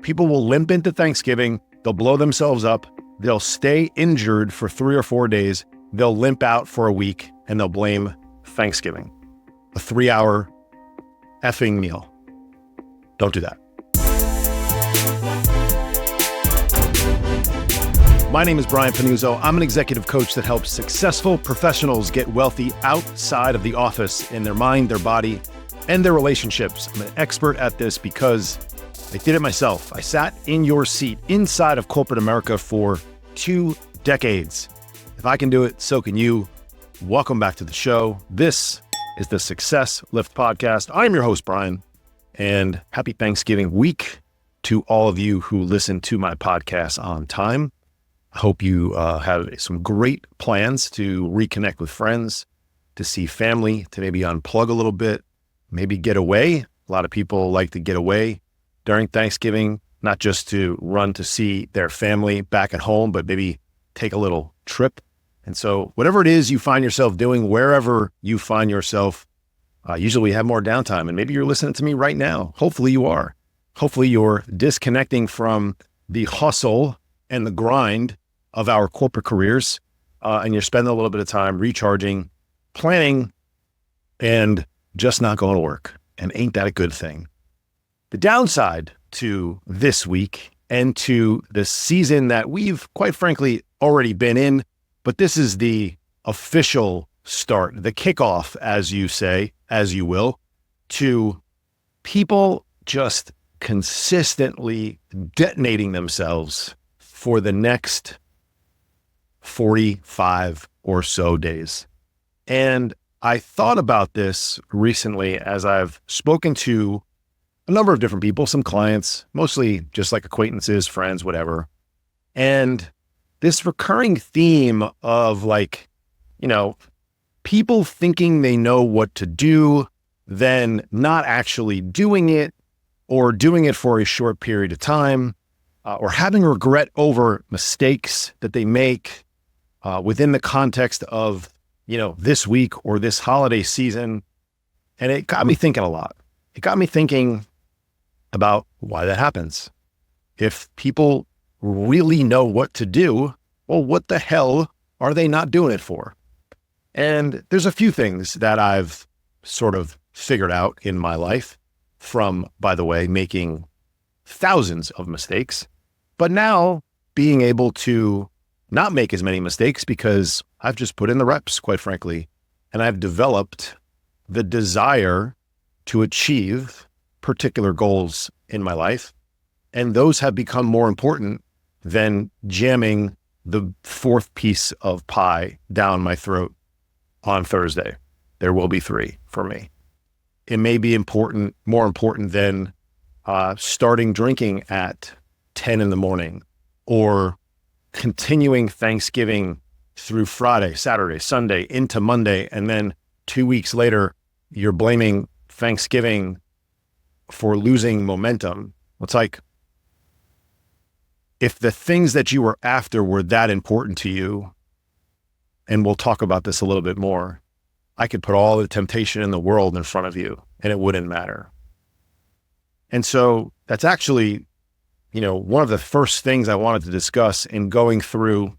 People will limp into Thanksgiving. They'll blow themselves up. They'll stay injured for 3 or 4 days. They'll limp out for a week and they'll blame Thanksgiving. A 3-hour effing meal. Don't do that. My name is Brian Pannuzzo. I'm an executive coach that helps successful professionals get wealthy outside of the office in their mind, their body, and their relationships. I'm an expert at this because I did it myself. I sat in your seat inside of corporate America for 2 decades. If I can do it, so can you. Welcome back to the show. This is the Success Lift Podcast. I'm your host, Brian, and happy Thanksgiving week to all of you who listen to my podcast on time. I hope you have some great plans to reconnect with friends, to see family, to maybe unplug a little bit, maybe get away. A lot of people like to get away during Thanksgiving, not just to run to see their family back at home, but maybe take a little trip. And so whatever it is you find yourself doing, wherever you find yourself, usually we have more downtime. And maybe you're listening to me right now. Hopefully you are. Hopefully you're disconnecting from the hustle and the grind of our corporate careers, and you're spending a little bit of time recharging, planning, and just not going to work. And ain't that a good thing? The downside to this week and to the season that we've, quite frankly, already been in, but this is the official start, the kickoff, as you say, as you will, to people just consistently detonating themselves for the next 45 or so days. And I thought about this recently as I've spoken to a number of different people, some clients, mostly just like acquaintances, friends, whatever. And this recurring theme of people thinking they know what to do, then not actually doing it, or doing it for a short period of time, or having regret over mistakes that they make within the context of, this week or this holiday season. And it got me thinking a lot. It got me thinking about why that happens. If people really know what to do, well, what the hell are they not doing it for? And there's a few things that I've sort of figured out in my life from, by the way, making thousands of mistakes, but now being able to not make as many mistakes because I've just put in the reps, quite frankly, and I've developed the desire to achieve particular goals in my life. And those have become more important than jamming the 4th piece of pie down my throat on Thursday. There will be 3 for me. It may be more important than starting drinking at 10 in the morning or continuing Thanksgiving through Friday, Saturday, Sunday into Monday. And then 2 weeks later, you're blaming Thanksgiving for losing momentum. It's like, if the things that you were after were that important to you, and we'll talk about this a little bit more, I could put all the temptation in the world in front of you and it wouldn't matter. And so that's actually, one of the first things I wanted to discuss in going through.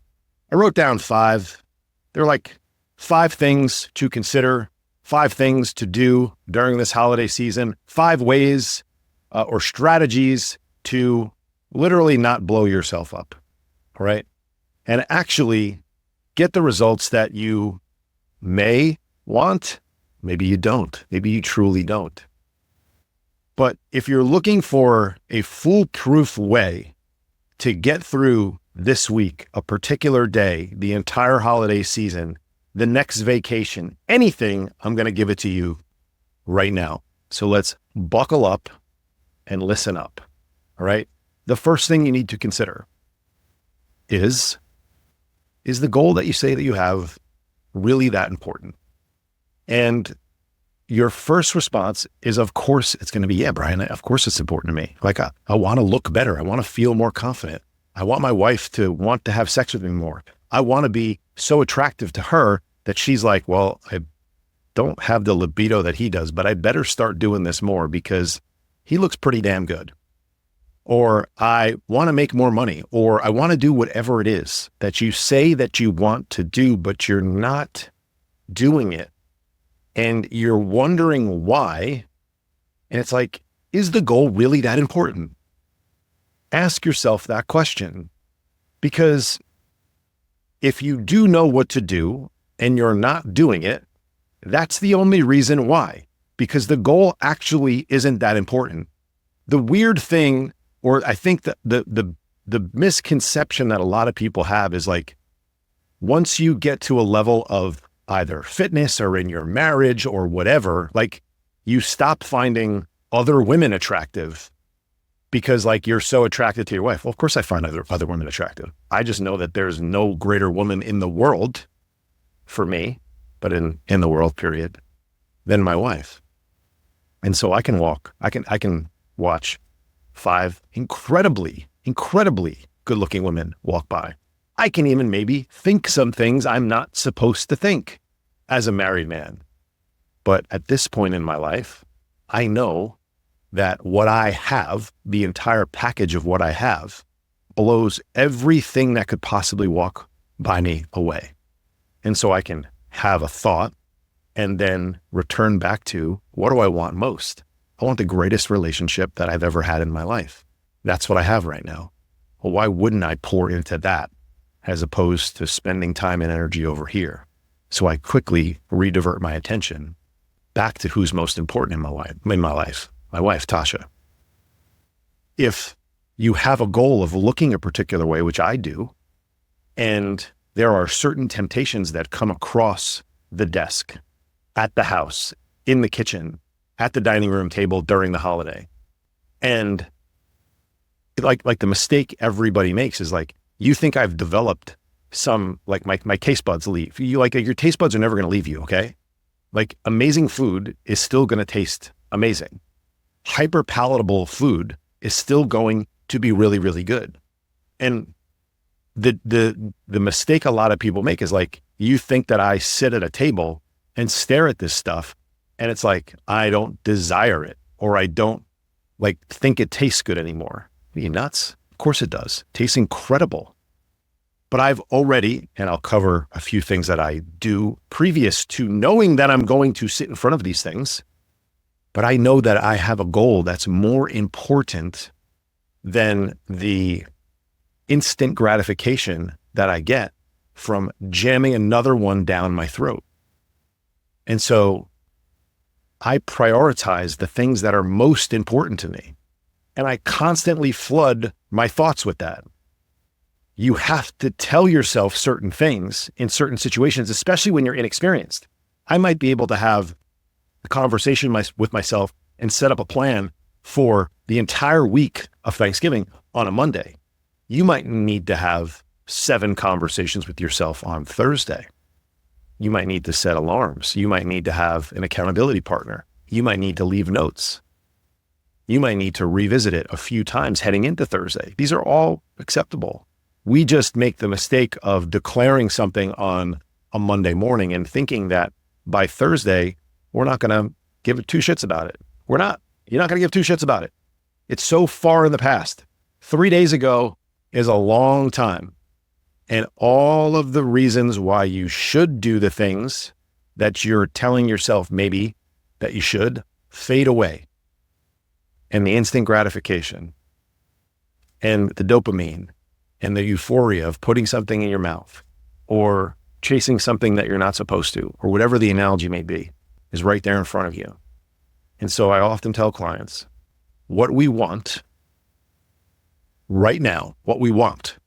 I wrote down 5. They're like 5 things to consider, 5 things to do during this holiday season, 5 ways or strategies to literally not blow yourself up, all right? And actually get the results that you may want. Maybe you don't. Maybe you truly don't. But if you're looking for a foolproof way to get through this week, a particular day, the entire holiday season, the next vacation, anything, I'm going to give it to you right now. So let's buckle up and listen up. All right. The first thing you need to consider is the goal that you say that you have really that important? And your first response is, of course, it's going to be, yeah, Brian, of course it's important to me. Like, I want to look better. I want to feel more confident. I want my wife to want to have sex with me more. I want to be so attractive to her that she's like, well, I don't have the libido that he does, but I better start doing this more because he looks pretty damn good. or I want to make more money, or I want to do whatever it is that you say that you want to do, but you're not doing it. And you're wondering why. And it's like, is the goal really that important? Ask yourself that question. Because if you do know what to do and you're not doing it, that's the only reason why. Because the goal actually isn't that important. The weird thing, or I think that the misconception that a lot of people have is like, once you get to a level of either fitness or in your marriage or whatever, like you stop finding other women attractive because like you're so attracted to your wife. Well, of course I find other women attractive. I just know that there's no greater woman in the world for me, but in the world period, than my wife. And so I can watch 5 incredibly good looking women walk by. I can even maybe think some things I'm not supposed to think as a married man. But at this point in my life, I know that what I have, the entire package of what I have, blows everything that could possibly walk by me away. And so I can have a thought and then return back to, what do I want most? I want the greatest relationship that I've ever had in my life. That's what I have right now. Well, why wouldn't I pour into that as opposed to spending time and energy over here? So I quickly redivert my attention back to who's most important in my life, my wife, Tasha. If you have a goal of looking a particular way, which I do, and there are certain temptations that come across the desk, at the house, in the kitchen, at the dining room table during the holiday, and like the mistake everybody makes is like, you think I've developed some, like my taste buds leave. You like your taste buds are never going to leave you, okay? Like amazing food is still going to taste amazing. Hyper palatable food is still going to be really, really good. And the mistake a lot of people make is like, you think that I sit at a table and stare at this stuff, and it's like, I don't desire it, or I don't like think it tastes good anymore. Are you nuts? Of course it does. It tastes incredible. But I've already, and I'll cover a few things that I do previous to knowing that I'm going to sit in front of these things, but I know that I have a goal that's more important than the instant gratification that I get from jamming another one down my throat. And so I prioritize the things that are most important to me. And I constantly flood my thoughts with that. You have to tell yourself certain things in certain situations, especially when you're inexperienced. I might be able to have a conversation with myself and set up a plan for the entire week of Thanksgiving on a Monday. You might need to have 7 conversations with yourself on Thursday. You might need to set alarms. You might need to have an accountability partner. You might need to leave notes. You might need to revisit it a few times heading into Thursday. These are all acceptable. We just make the mistake of declaring something on a Monday morning and thinking that by Thursday, we're not going to give 2 shits about it. We're not. You're not going to give 2 shits about it. It's so far in the past. 3 days ago is a long time. And all of the reasons why you should do the things that you're telling yourself maybe that you should fade away. And the instant gratification and the dopamine and the euphoria of putting something in your mouth or chasing something that you're not supposed to, or whatever the analogy may be, is right there in front of you. And so I often tell clients, what we want right now, what we want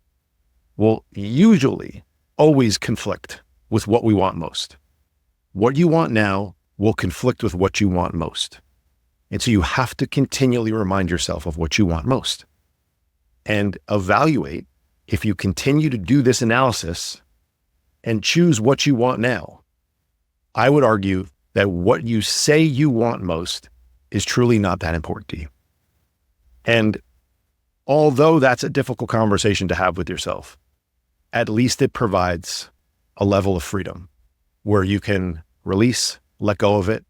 will usually always conflict with what we want most. What you want now will conflict with what you want most. And so you have to continually remind yourself of what you want most and evaluate if you continue to do this analysis and choose what you want now. I would argue that what you say you want most is truly not that important to you. And although that's a difficult conversation to have with yourself, at least it provides a level of freedom where you can release, let go of it,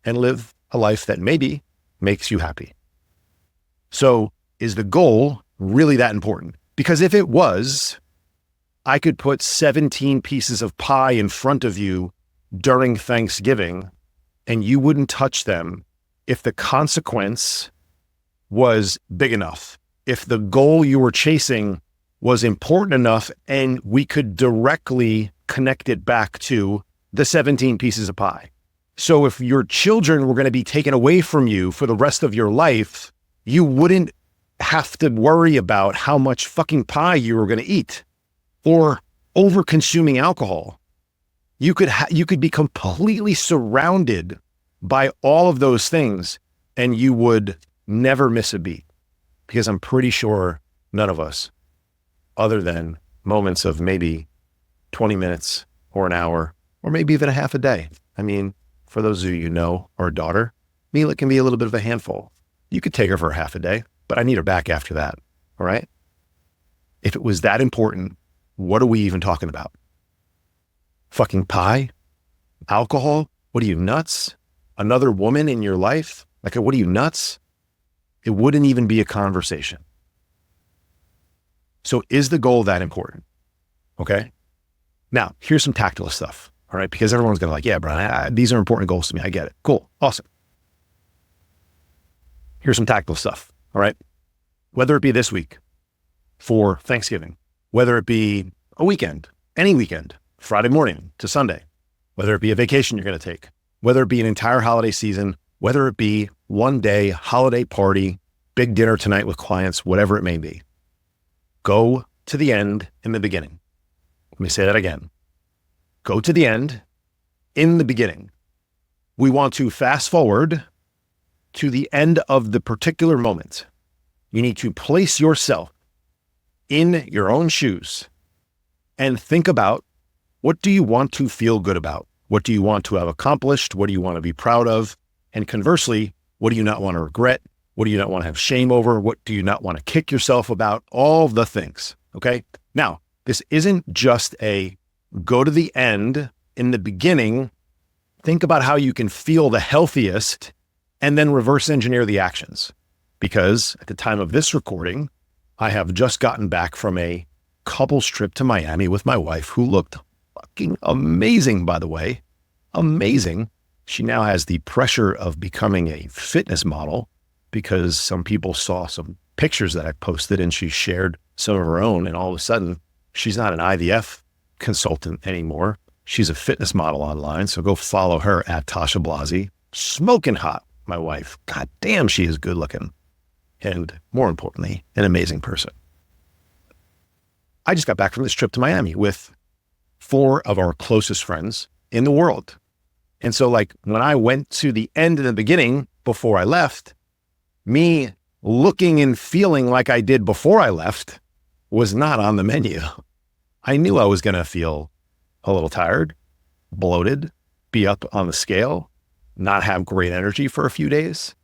and live a life that maybe makes you happy. So Is the goal really that important? Because if it was, I could put 17 pieces of pie in front of you during Thanksgiving and you wouldn't touch them if the consequence was big enough, if the goal you were chasing was important enough and we could directly connect it back to the 17 pieces of pie. So if your children were going to be taken away from you for the rest of your life, you wouldn't have to worry about how much fucking pie you were going to eat or over consuming alcohol. You could be completely surrounded by all of those things and you would never miss a beat, because I'm pretty sure none of us, other than moments of maybe 20 minutes or an hour, or maybe even a half a day. I mean, for those of you know our daughter, Mila can be a little bit of a handful. You could take her for a half a day, but I need her back after that. All right. If it was that important, what are we even talking about? Fucking pie? Alcohol? What are you, nuts? Another woman in your life? Like, what are you, nuts? It wouldn't even be a conversation. So is the goal that important? Okay. Now, here's some tactile stuff. All right. Because everyone's going to like, yeah, Brian, these are important goals to me. I get it. Cool. Awesome. Here's some tactile stuff. All right. Whether it be this week for Thanksgiving, whether it be a weekend, any weekend, Friday morning to Sunday, whether it be a vacation you're going to take, whether it be an entire holiday season, whether it be one day, holiday party, big dinner tonight with clients, whatever it may be, go to the end in the beginning. Let me say that again. Go to the end in the beginning. We want to fast forward to the end of the particular moment. You need to place yourself in your own shoes and think about, what do you want to feel good about? What do you want to have accomplished? What do you want to be proud of? And conversely, what do you not want to regret? What do you not want to have shame over? What do you not want to kick yourself about? All the things. Okay. Now, this isn't just a go to the end in the beginning. Think about how you can feel the healthiest and then reverse engineer the actions. Because at the time of this recording, I have just gotten back from a couples trip to Miami with my wife, who looked fucking amazing, by the way. Amazing. She now has the pressure of becoming a fitness model because some people saw some pictures that I posted and she shared some of her own. And all of a sudden, she's not an IVF consultant anymore. She's a fitness model online. So go follow her at Tasha Blasi. Smoking hot, my wife. God damn, she is good looking. And more importantly, an amazing person. I just got back from this trip to Miami with 4 of our closest friends in the world. And so like when I went to the end and the beginning before I left, me looking and feeling like I did before I left was not on the menu. I knew I was going to feel a little tired, bloated, be up on the scale, not have great energy for a few days.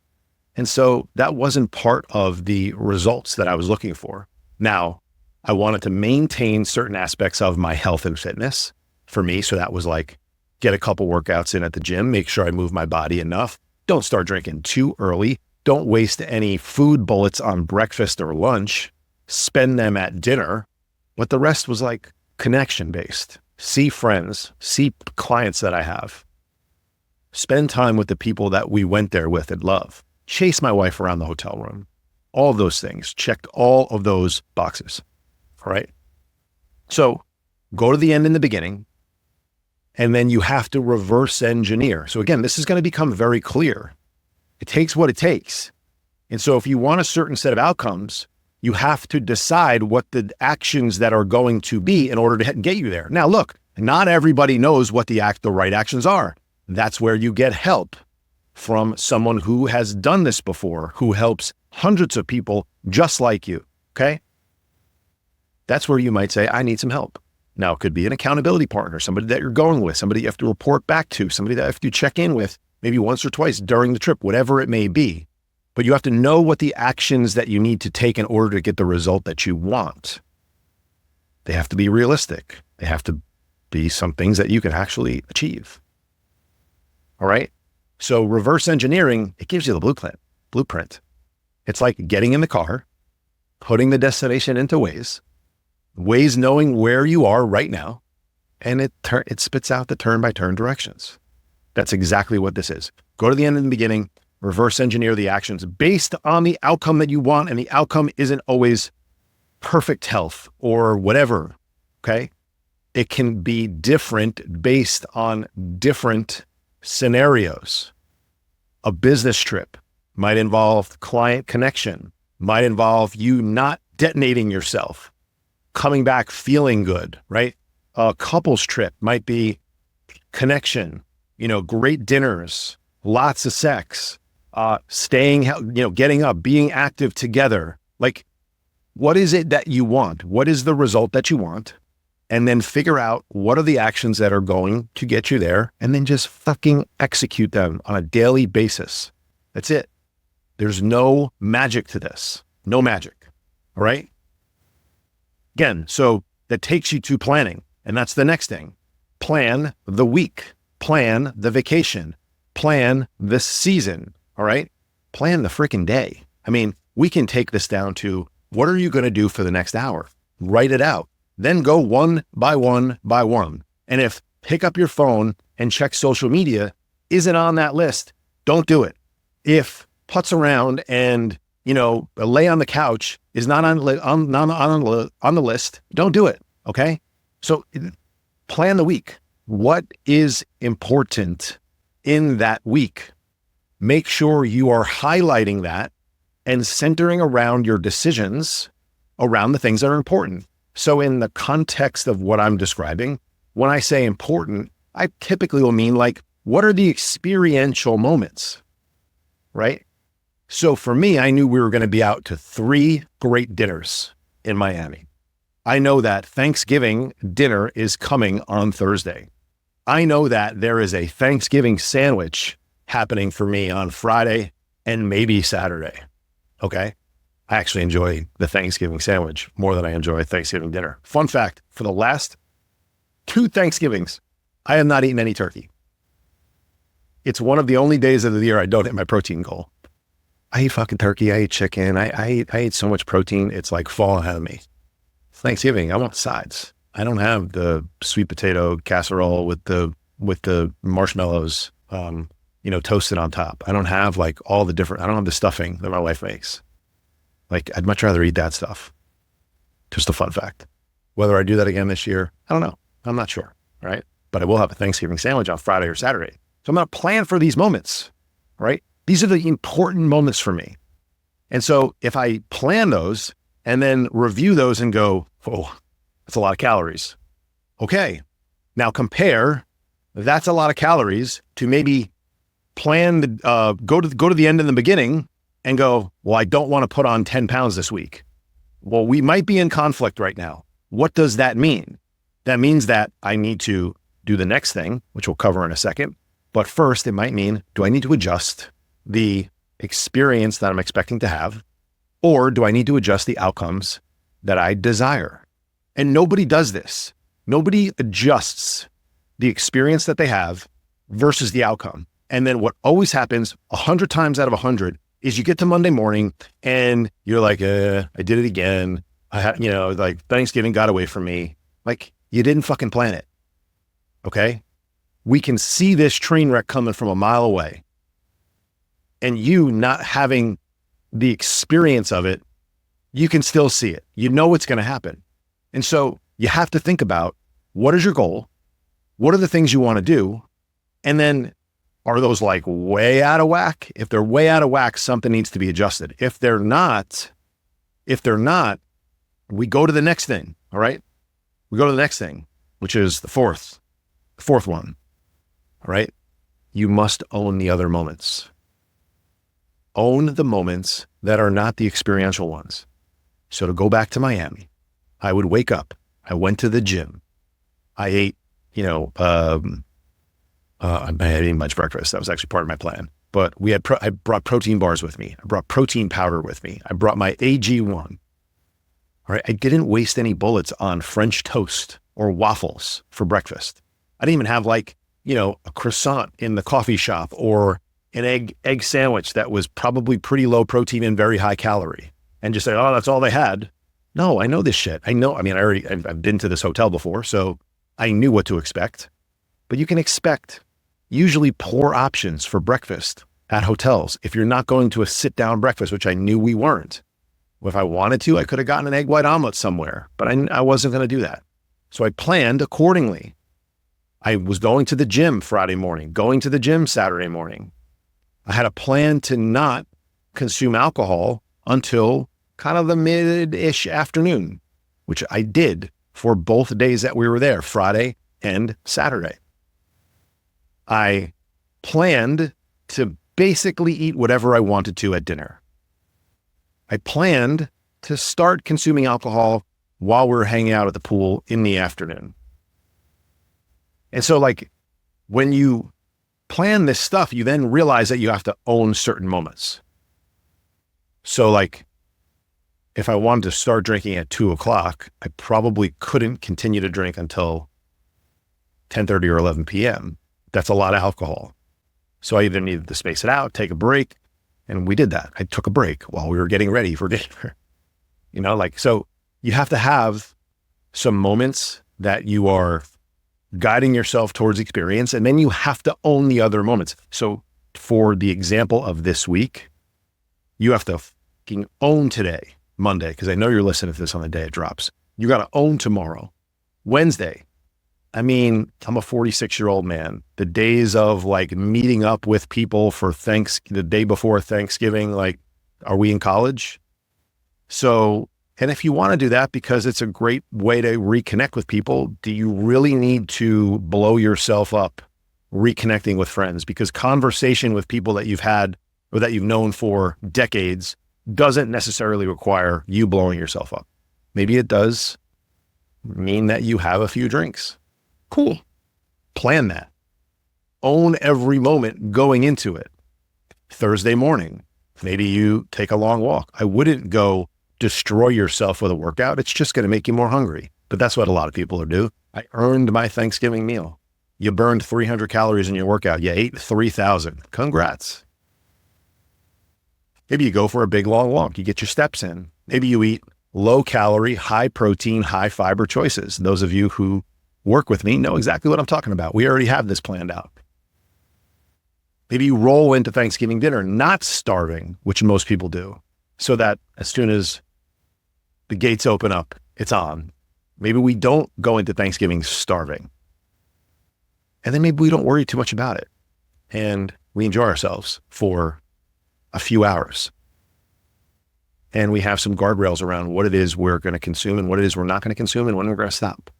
And so that wasn't part of the results that I was looking for. Now, I wanted to maintain certain aspects of my health and fitness for me. So that was like, get a couple workouts in at the gym, make sure I move my body enough. Don't start drinking too early. Don't waste any food bullets on breakfast or lunch. Spend them at dinner. But the rest was like connection based. See friends, see clients that I have. Spend time with the people that we went there with and love. Chase my wife around the hotel room. All of those things. Checked all of those boxes. All right. So go to the end in the beginning. And then you have to reverse engineer. So again, this is going to become very clear. It takes what it takes. And so if you want a certain set of outcomes, you have to decide what the actions that are going to be in order to get you there. Now, look, not everybody knows what the right actions are. That's where you get help from someone who has done this before, who helps hundreds of people just like you. Okay. That's where you might say, I need some help. Now, it could be an accountability partner, somebody that you're going with, somebody you have to report back to, somebody that you have to check in with, maybe once or twice during the trip, whatever it may be. But you have to know what the actions that you need to take in order to get the result that you want. They have to be realistic. They have to be some things that you can actually achieve. All right. So reverse engineering, it gives you the blueprint. It's like getting in the car, putting the destination into Waze knowing where you are right now, and it spits out the turn-by-turn directions. That's exactly what this is. Go to the end and the beginning, reverse engineer the actions based on the outcome that you want, and the outcome isn't always perfect health or whatever, okay? It can be different based on different scenarios. A business trip might involve client connection, might involve you not detonating yourself, coming back feeling good, right? A couples trip might be connection, great dinners, lots of sex, staying, getting up, being active together. Like, what is it that you want? What is the result that you want? And then figure out what are the actions that are going to get you there, and then just fucking execute them on a daily basis. That's it. There's no magic to this. No magic. All right? Again, so that takes you to planning. And that's the next thing. Plan the week. Plan the vacation. Plan the season. All right? Plan the freaking day. I mean, we can take this down to what are you going to do for the next hour? Write it out. Then go one by one by one. And if pick up your phone and check social media isn't on that list, don't do it. If putz around and, lay on the couch is not on the list, don't do it. Okay? So plan the week. What is important in that week? Make sure you are highlighting that and centering around your decisions around the things that are important. So in the context of what I'm describing, when I say important, I typically will mean like, what are the experiential moments, right? So for me, I knew we were going to be out to 3 great dinners in Miami. I know that Thanksgiving dinner is coming on Thursday. I know that there is a Thanksgiving sandwich happening for me on Friday and maybe Saturday. Okay. I actually enjoy the Thanksgiving sandwich more than I enjoy Thanksgiving dinner. Fun fact, for the last 2 Thanksgivings, I have not eaten any turkey. It's one of the only days of the year I don't hit my protein goal. I eat fucking turkey. I eat chicken. I eat so much protein. It's like falling out of me. Thanksgiving, I want sides. I don't have the sweet potato casserole with the marshmallows, toasted on top. I don't have I don't have the stuffing that my wife makes. Like, I'd much rather eat that stuff. Just a fun fact. Whether I do that again this year, I don't know. I'm not sure, right? But I will have a Thanksgiving sandwich on Friday or Saturday. So I'm going to plan for these moments, right? These are the important moments for me. And so if I plan those and then review those and go, oh, that's a lot of calories. Okay, now compare, that's a lot of calories to maybe plan, go to the end in the beginning and go, well, I don't want to put on 10 pounds this week. Well, we might be in conflict right now. What does that mean? That means that I need to do the next thing, which we'll cover in a second. But first, it might mean, do I need to adjust the experience that I'm expecting to have? Or do I need to adjust the outcomes that I desire? And nobody does this. Nobody adjusts the experience that they have versus the outcome. And then what always happens 100 times out of 100 is you get to Monday morning and you're like, I did it again. I had, Thanksgiving got away from me. Like, you didn't fucking plan it. Okay. We can see this train wreck coming from a mile away, and you not having the experience of it, you can still see it. You know what's going to happen. And so you have to think about, what is your goal? What are the things you want to do? And then, are those way out of whack? If they're way out of whack, something needs to be adjusted. If they're not, we go to the next thing. All right. We go to the next thing, which is the fourth one. All right. You must own the other moments. Own the moments that are not the experiential ones. So to go back to Miami, I would wake up. I went to the gym. I ate, I didn't eat much breakfast. That was actually part of my plan. But I brought protein bars with me. I brought protein powder with me. I brought my AG1. All right. I didn't waste any bullets on French toast or waffles for breakfast. I didn't even have a croissant in the coffee shop or an egg sandwich that was probably pretty low protein and very high calorie. and just say, oh, that's all they had. No, I know this shit. I know, I mean, I've been to this hotel before, so I knew what to expect. But you can expect usually poor options for breakfast at hotels if you're not going to a sit-down breakfast, which I knew we weren't. If I wanted to, I could have gotten an egg white omelet somewhere, but I wasn't going to do that. So I planned accordingly. I was going to the gym Friday morning, going to the gym Saturday morning. I had a plan to not consume alcohol until kind of the mid-ish afternoon, which I did for both days that we were there, Friday and Saturday. I planned to basically eat whatever I wanted to at dinner. I planned to start consuming alcohol while we were hanging out at the pool in the afternoon. And so like when you plan this stuff, you then realize that you have to own certain moments. So like if I wanted to start drinking at 2:00, I probably couldn't continue to drink until 10:30 or 11 p.m. That's a lot of alcohol. So I either needed to space it out, take a break, and we did that. I took a break while we were getting ready for dinner. So you have to have some moments that you are guiding yourself towards experience, and then you have to own the other moments. So for the example of this week, you have to fucking own today, Monday, because I know you're listening to this on the day it drops. You got to own tomorrow, Wednesday. I mean, I'm a 46-year-old man. The days of like meeting up with people for the day before Thanksgiving, like, are we in college? So, and if you want to do that because it's a great way to reconnect with people, do you really need to blow yourself up reconnecting with friends? Because conversation with people that you've had or that you've known for decades doesn't necessarily require you blowing yourself up. Maybe it does mean that you have a few drinks. Cool. Plan that. Own every moment going into it. Thursday morning, maybe you take a long walk. I wouldn't go destroy yourself with a workout. It's just going to make you more hungry. But that's what a lot of people do. I earned my Thanksgiving meal. You burned 300 calories in your workout. You ate 3,000. Congrats. Maybe you go for a big long walk. You get your steps in. Maybe you eat low calorie, high protein, high fiber choices. Those of you who work with me know exactly what I'm talking about. We already have this planned out. Maybe you roll into Thanksgiving dinner not starving, which most people do, so that as soon as the gates open up, it's on. Maybe we don't go into Thanksgiving starving. And then maybe we don't worry too much about it. And we enjoy ourselves for a few hours. And we have some guardrails around what it is we're going to consume and what it is we're not going to consume and when we're going to stop.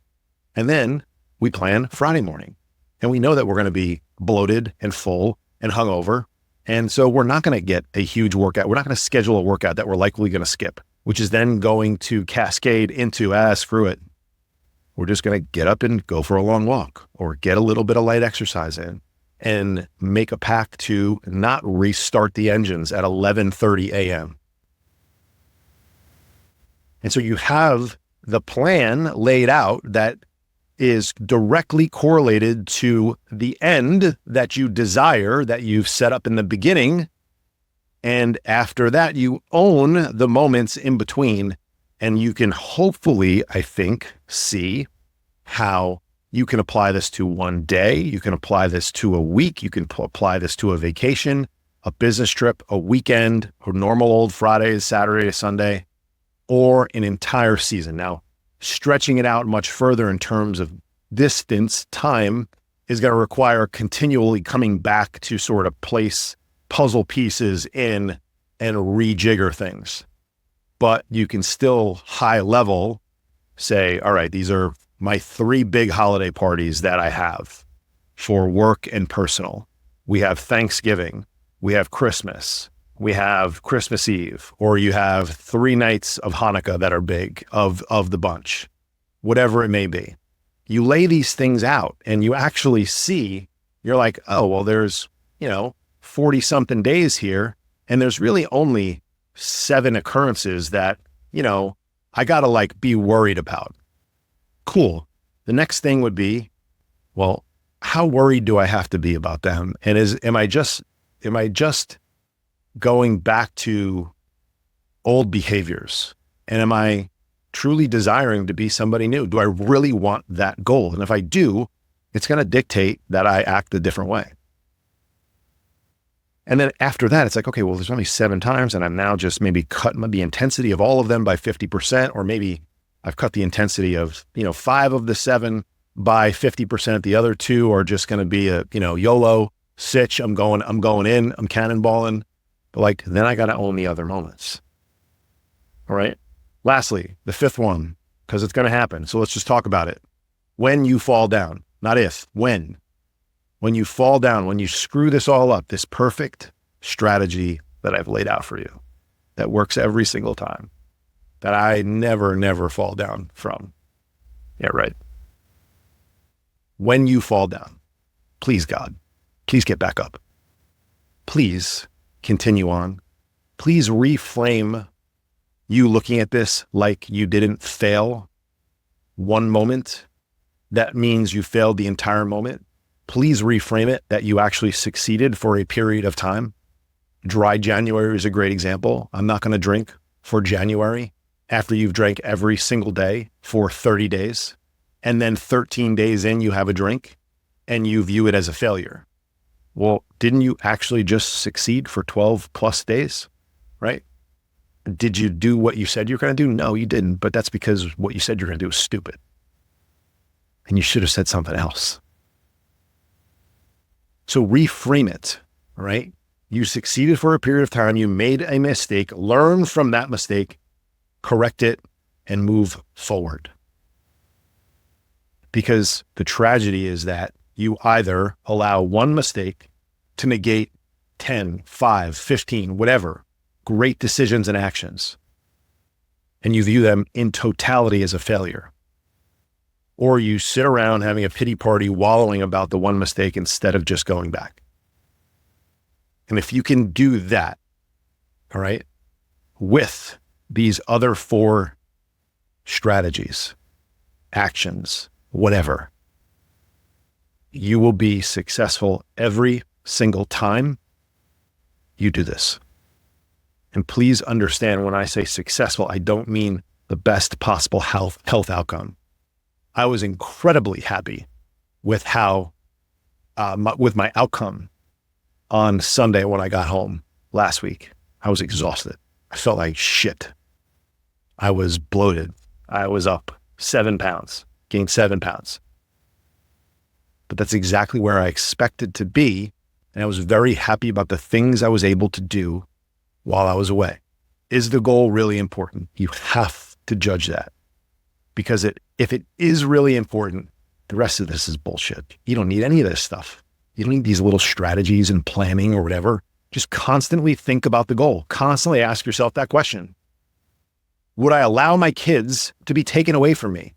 And then we plan Friday morning. And we know that we're going to be bloated and full and hungover. And so we're not going to get a huge workout. We're not going to schedule a workout that we're likely going to skip, which is then going to cascade into, screw it. We're just going to get up and go for a long walk or get a little bit of light exercise in and make a pact to not restart the engines at 11:30 a.m. And so you have the plan laid out that is directly correlated to the end that you desire, that you've set up in the beginning. And after that, you own the moments in between, and you can hopefully, I think, see how you can apply this to one day. You can apply this to a week. You can apply this to a vacation, a business trip, a weekend, or normal old Friday, Saturday, Sunday, or an entire season. Now, stretching it out much further in terms of distance, time is going to require continually coming back to sort of place puzzle pieces in and rejigger things. But you can still high level say, all right, these are my 3 big holiday parties that I have for work and personal. We have Thanksgiving, we have Christmas, we have Christmas Eve, or you have 3 nights of Hanukkah that are big of the bunch, whatever it may be. You lay these things out and you actually see, you're like, oh, well, there's, 40 something days here. And there's really only 7 occurrences that, I got to be worried about. Cool. The next thing would be, well, how worried do I have to be about them? And am I just going back to old behaviors? And am I truly desiring to be somebody new? Do I really want that goal? And if I do, it's going to dictate that I act a different way. And then after that, it's like, okay, well, there's only 7 times, and I'm now just maybe cutting the intensity of all of them by 50%, or maybe I've cut the intensity of, 5 of the 7 by 50%. The other 2 are just going to be a, YOLO sitch. I'm going in, I'm cannonballing. But then I got to own the other moments. All right. Lastly, the 5th one, because it's going to happen. So let's just talk about it. When you fall down, not if, when you fall down, when you screw this all up, this perfect strategy that I've laid out for you that works every single time, that I never fall down from. Yeah, right. When you fall down, please, God, please get back up. Please continue on. Please reframe you looking at this like you didn't fail one moment. That means you failed the entire moment. Please reframe it that you actually succeeded for a period of time. Dry January is a great example. I'm not going to drink for January after you've drank every single day for 30 days. And then 13 days in, you have a drink and you view it as a failure. Well, didn't you actually just succeed for 12 plus days, right? Did you do what you said you're going to do? No, you didn't. But that's because what you said you're going to do was stupid. And you should have said something else. So reframe it, right? You succeeded for a period of time. You made a mistake. Learn from that mistake, correct it, and move forward. Because the tragedy is that you either allow one mistake to negate 10, 5, 15, whatever, great decisions and actions, and you view them in totality as a failure. Or you sit around having a pity party wallowing about the one mistake instead of just going back. And if you can do that, all right, with these other 4 strategies, actions, whatever, you will be successful every single time you do this. And please understand, when I say successful, I don't mean the best possible health outcome. I was incredibly happy with how, with my outcome on Sunday when I got home last week. I was exhausted. I felt like shit. I was bloated. I was up 7 pounds, gained 7 pounds. But that's exactly where I expected to be. And I was very happy about the things I was able to do while I was away. Is the goal really important? You have to judge that. Because if it is really important, the rest of this is bullshit. You don't need any of this stuff. You don't need these little strategies and planning or whatever. Just constantly think about the goal. Constantly ask yourself that question. Would I allow my kids to be taken away from me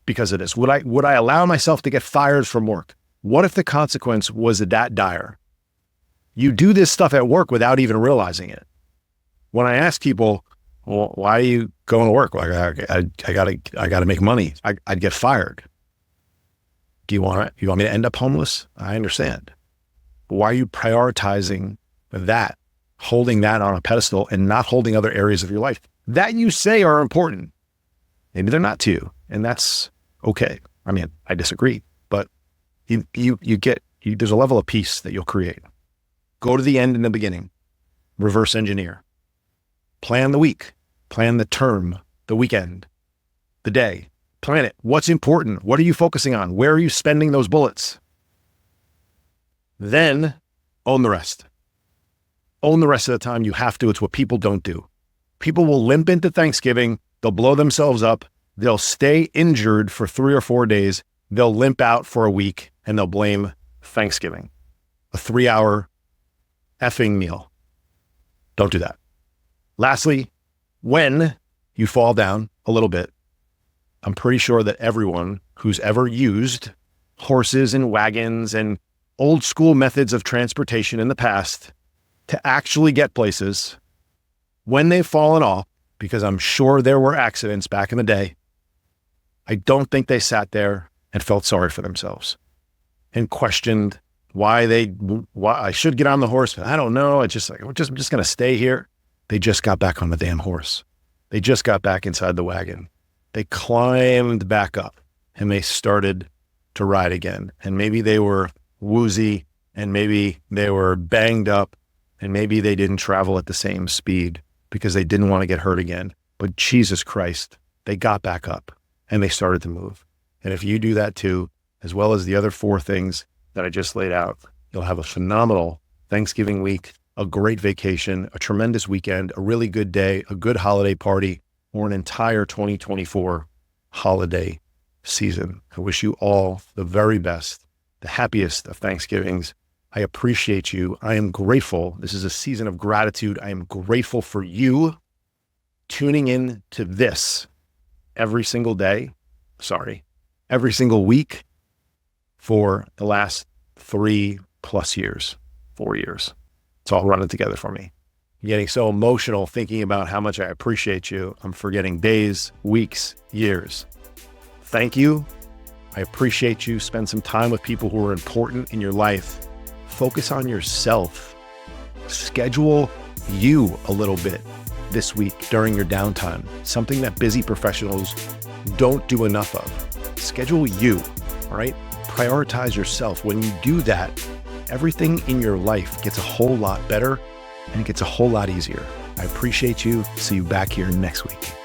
because of this? Would I allow myself to get fired from work? What if the consequence was that dire? You do this stuff at work without even realizing it. When I ask people, well, why are you going to work? Well, I gotta make money. I'd get fired. Do you want me to end up homeless? I understand. But why are you prioritizing that, holding that on a pedestal and not holding other areas of your life that you say are important? Maybe they're not to you, and that's okay. I mean, I disagree, but there's a level of peace that you'll create. Go to the end and the beginning. Reverse engineer. Plan the week. Plan the term, the weekend, the day. Plan it. What's important? What are you focusing on? Where are you spending those bullets? Then own the rest. Own the rest of the time. You have to. It's what people don't do. People will limp into Thanksgiving. They'll blow themselves up. They'll stay injured for 3 or 4 days. They'll limp out for a week and they'll blame Thanksgiving. A 3-hour effing meal. Don't do that. Lastly, when you fall down a little bit, I'm pretty sure that everyone who's ever used horses and wagons and old school methods of transportation in the past to actually get places, when they've fallen off, because I'm sure there were accidents back in the day, I don't think they sat there and felt sorry for themselves and questioned why I should get on the horse. But I don't know. It's just like, I'm just going to stay here. They just got back on the damn horse. They just got back inside the wagon. They climbed back up and they started to ride again. And maybe they were woozy, and maybe they were banged up, and maybe they didn't travel at the same speed because they didn't want to get hurt again. But Jesus Christ, they got back up and they started to move. And if you do that too, as well as the other 4 things that I just laid out, you'll have a phenomenal Thanksgiving week, a great vacation, a tremendous weekend, a really good day, a good holiday party, or an entire 2024 holiday season. I wish you all the very best, the happiest of Thanksgivings. I appreciate you. I am grateful. This is a season of gratitude. I am grateful for you tuning in to this every single day. Every single week for the last 3+ years, 4 years. It's all running together for me. I'm getting so emotional thinking about how much I appreciate you. I'm forgetting days, weeks, years. Thank you. I appreciate you. Spend some time with people who are important in your life. Focus on yourself. Schedule you a little bit this week during your downtime. Something that busy professionals don't do enough of. Schedule you, all right? Prioritize yourself. When you do that, everything in your life gets a whole lot better and it gets a whole lot easier. I appreciate you. See you back here next week.